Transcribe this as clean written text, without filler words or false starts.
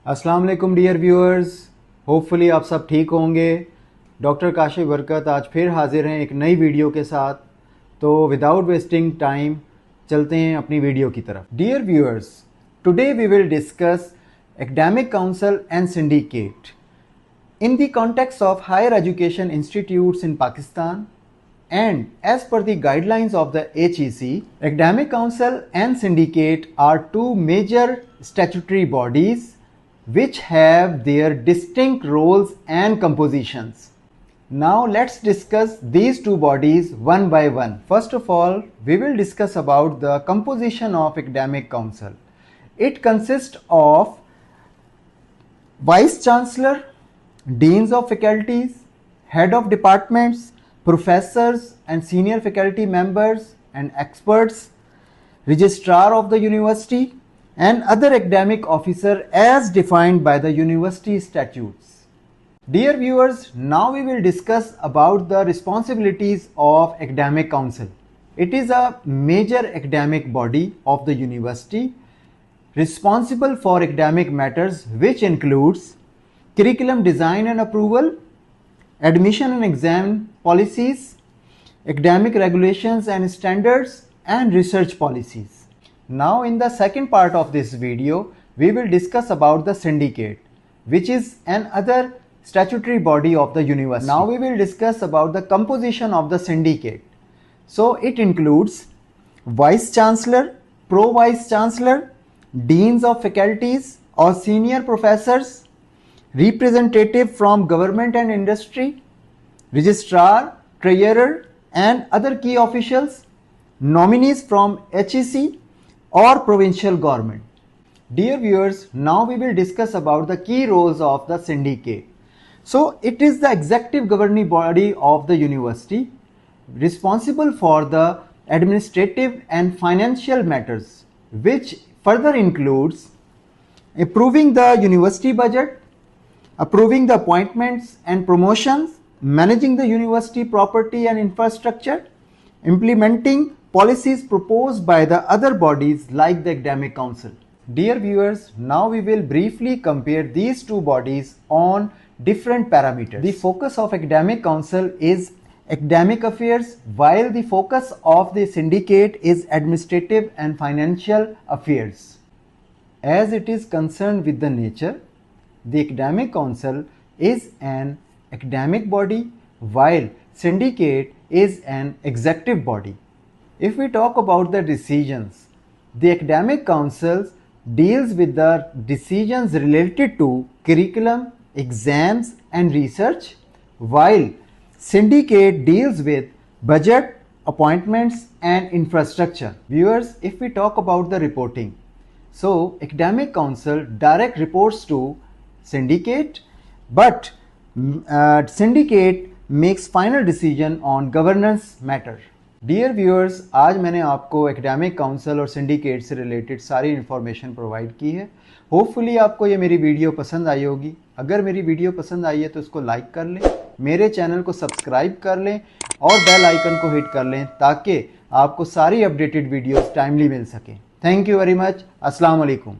अस्सलाम वालेकुम dear viewers, hopefully आप सब ठीक होंगे। डॉक्टर काशिफ बरकत आज फिर हाजिर हैं एक नई वीडियो के साथ। तो विदाउट वेस्टिंग टाइम चलते हैं अपनी वीडियो की तरफ। Dear viewers, today we will discuss academic council and syndicate in the context of higher education institutes in Pakistan, and as per the guidelines of the HEC, Academic Council and Syndicate are two major statutory bodies which have their distinct roles and compositions. Now let's discuss these two bodies one by one. First of all, we will discuss about the composition of Academic Council. It consists of Vice Chancellor, Deans of faculties, head of departments, professors and senior faculty members and experts, registrar of the university and other academic officer as defined by the university statutes. Dear viewers, now we will discuss about the responsibilities of Academic Council. It is a major academic body of the university responsible for academic matters which includes curriculum design and approval, admission and exam policies, academic regulations and standards, and research policies. Now in the second part of this video, we will discuss about the syndicate, which is another statutory body of the university. Now we will discuss about the composition of the syndicate. So it includes Vice Chancellor, Pro Vice Chancellor, Deans of faculties or senior professors, representative from government and industry, registrar, treasurer and other key officials, nominees from HEC or provincial government. Dear viewers, now we will discuss about the key roles of the syndicate. So it is the executive governing body of the university responsible for the administrative and financial matters, which further includes approving the university budget, approving the appointments and promotions, managing the university property and infrastructure, implementing policies proposed by the other bodies like the Academic Council. Dear viewers, now we will briefly compare these two bodies on different parameters. The focus of Academic Council is academic affairs, while the focus of the syndicate is administrative and financial affairs. As it is concerned with the nature, the Academic Council is an academic body while syndicate is an executive body. If we talk about the decisions, the Academic Council deals with the decisions related to curriculum, exams and research, while syndicate deals with budget, appointments and infrastructure. Viewers, if we talk about the reporting, so Academic Council direct reports to syndicate, but syndicate makes final decision on governance matter. Dear viewers, आज मैंने आपको academic council और syndicate से related सारी information provide की है। Hopefully आपको ये मेरी वीडियो पसंद आई होगी। अगर मेरी वीडियो पसंद आई है तो इसको लाइक कर लें, मेरे चैनल को सब्सक्राइब कर लें और बेल आइकन को हिट कर लें ताकि आपको सारी अपडेटेड वीडियोस टाइमली मिल सकें। Thank you very much. अस्सलाम वालेकुम।